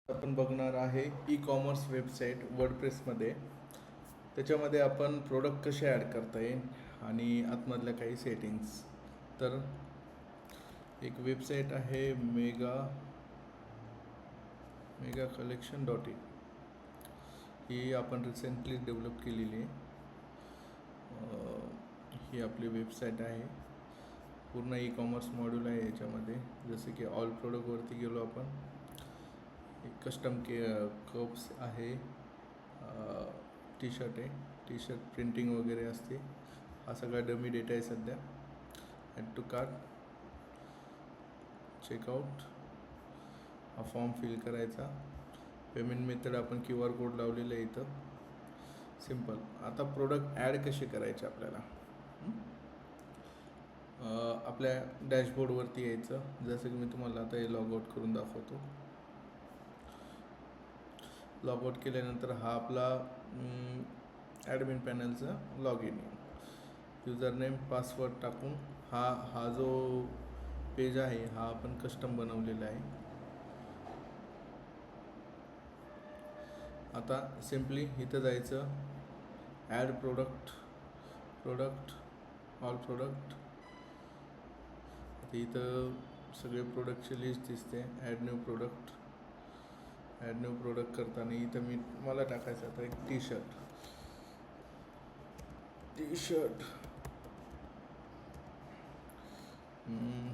आपण बघणार आहे ई कॉमर्स वेबसाईट वर्डप्रेसमध्ये. त्याच्यामध्ये आपण प्रोडक्ट कसे ॲड करता येईल आणि आतमधल्या काही सेटिंग्स. तर एक वेबसाईट आहे मेगा collection.in. ही आपण रिसेंटली डेव्हलप केलेली आहे. ही आपली वेबसाईट आहे. पूर्ण ई कॉमर्स मॉड्यूल आहे याच्यामध्ये. जसे की ऑल प्रोडक्टवरती गेलो आपण, कस्टम कप्स आहे, टी शर्ट आहे, टी शर्ट प्रिंटिंग वगैरे असते. हा सगळा डमी डेटा आहे सध्या. ॲड टू कार्ट, चेकआउट, हा फॉर्म फिल करायचा. पेमेंट मेथड आपण QR कोड लावलेलं आहे इथं, सिम्पल. आता प्रोडक्ट ॲड कसे करायचे आपल्याला, आपल्या डॅशबोर्डवरती यायचं. जसं की मी तुम्हाला आता हे लॉग आउट करून दाखवतो. लॉग आउट केल्यानंतर हा आपला ॲडमिन पॅनलचा log in. Username password टाकून हा जो पेज आहे हा आपण कस्टम बनवलेला आहे. आता सिम्पली इथं जायचं, ॲड प्रोडक्ट, ऑल प्रोडक्ट. इथं सगळे प्रोडक्टची लिस्ट दिसते. ॲड न्यू प्रोडक्ट करताना इथं मला टाकायचं आता एक टी शर्ट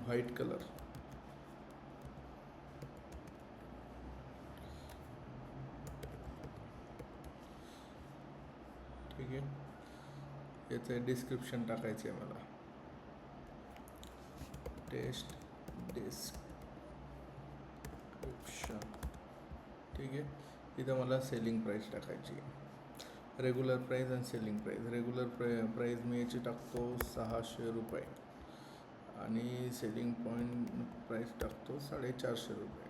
व्हाईट कलर. ठीक आहे. याचं डिस्क्रिप्शन टाकायचं आहे मला, टेस्ट डिस्क्रिप्शन. ठीक आहे. इथं मला सेलिंग प्राईस टाकायची, रेग्युलर प्राईस आणि सेलिंग प्राईस. रेग्युलर प्राईस मी याची टाकतो 600 रुपये आणि सेलिंग प्राईस टाकतो 450 रुपये.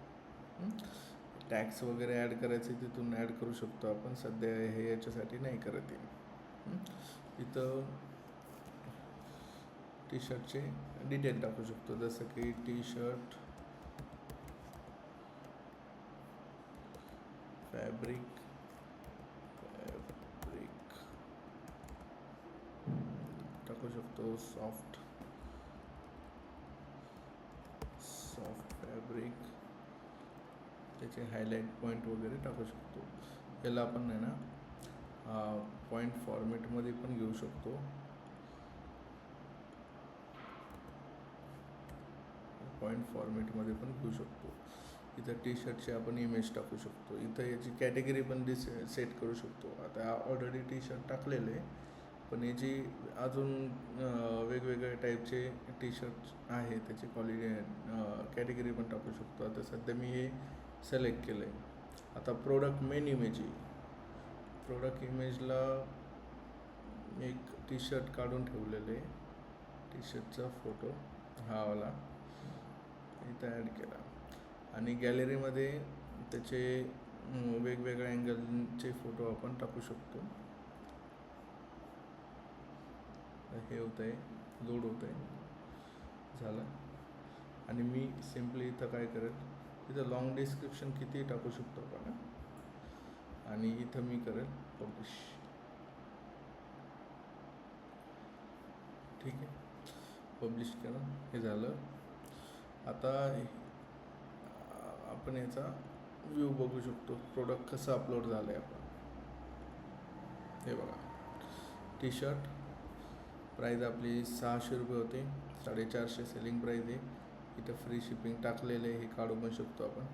टॅक्स वगैरे ॲड करायचे तिथून ॲड करू शकतो आपण. सध्या हे याच्यासाठी नाही करत आहे. इथं टी शर्टचे डिटेल टाकू शकतो, जसं की टी शर्ट फॅब्रिक टाकू शकतो, सॉफ्ट फॅब्रिक. त्याचे हायलाईट पॉईंट वगैरे टाकू शकतो. याला आपण आहे ना पॉईंट फॉर्मॅटमध्ये पण घेऊ शकतो. इथं टी शर्टची आपण इमेज टाकू शकतो. इथं याची कॅटेगरी पण सेट करू शकतो. आता ऑलरेडी टी शर्ट टाकलेलं आहे, पण याची अजून वेगवेगळ्या टाईपचे टी शर्ट आहे, त्याची कॅटेगरी पण टाकू शकतो. आता सध्या मी हे सिलेक्ट केलं आहे. आता प्रोडक्ट मेन इमेज आहे. प्रोडक्ट इमेजला एक टी शर्ट काढून ठेवलेलं आहे. टी शर्टचा फोटो हा वाला इथं ॲड केला आणि गॅलरीमध्ये त्याचे वेगवेगळ्या अँगलचे फोटो आपण टाकू शकतो. हे होतं आहे, लोड होतं आहे, झालं. आणि मी सिम्पली इथं काय करेल, इथं लॉंग डिस्क्रिप्शन किती टाकू शकतो आपण, आणि इथं मी करेल पब्लिश. ठीक आहे, पब्लिश केलं, हे झालं. आता आपण याचा व्ह्यू बघू शकतो, प्रोडक्ट कसं अपलोड झालं आहे आपण. हे बघा, टी शर्ट प्राईज आपली 600 रुपये होते, 450 सेलिंग प्राईज आहे. इथं फ्री शिपिंग टाकलेलं आहे, हे काढू पण शकतो आपण.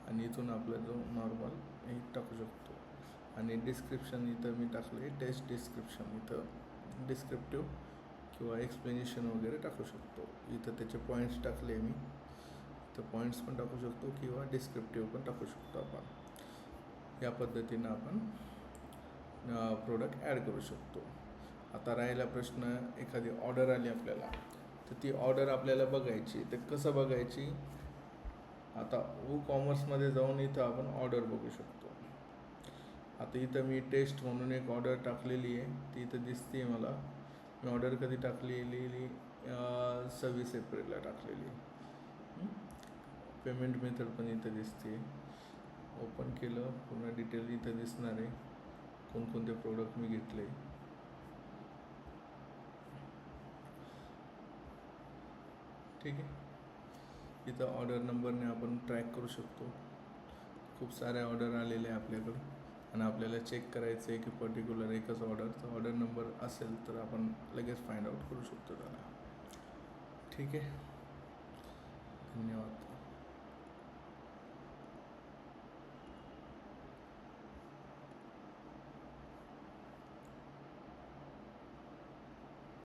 आणि इथून आपला जो नॉर्मल हे टाकू शकतो. आणि डिस्क्रिप्शन इथं मी टाकले टेस्ट डिस्क्रिप्शन. इथं डिस्क्रिप्टिव्ह किंवा एक्सप्लेनेशन वगैरे टाकू शकतो. इथं त्याचे पॉईंट्स टाकले मी, तर पॉईंट्स पण टाकू शकतो किंवा डिस्क्रिप्टिव्ह पण टाकू शकतो आपण. या पद्धतीनं आपण प्रोडक्ट ॲड करू शकतो. आता राहिला प्रश्न, एखादी ऑर्डर आली आपल्याला, तर ती ऑर्डर आपल्याला बघायची, तर कसं बघायची. आता कॉमर्समध्ये जाऊन इथं आपण ऑर्डर बघू शकतो. आता इथं मी टेस्ट म्हणून एक ऑर्डर टाकलेली आहे, ती इथं दिसते मला. मी ऑर्डर कधी टाकलेली 26 एप्रिलला टाकलेली. पेमेंट मेथड पण इथं दिसते. ओपन केलं पूर्ण डिटेल इथं दिसणार आहे, कोणकोणते प्रोडक्ट मी घेतले. ठीक आहे, इथं ऑर्डर नंबरने आपण ट्रॅक करू शकतो. खूप साऱ्या ऑर्डर आलेले आहे आपल्याकडं आणि आपल्याला चेक करायचं आहे की पर्टिक्युलर एकच ऑर्डरचा ऑर्डर नंबर असेल तर आपण लगेच फाइंड आउट करू शकतो त्याला. ठीक आहे, धन्यवाद.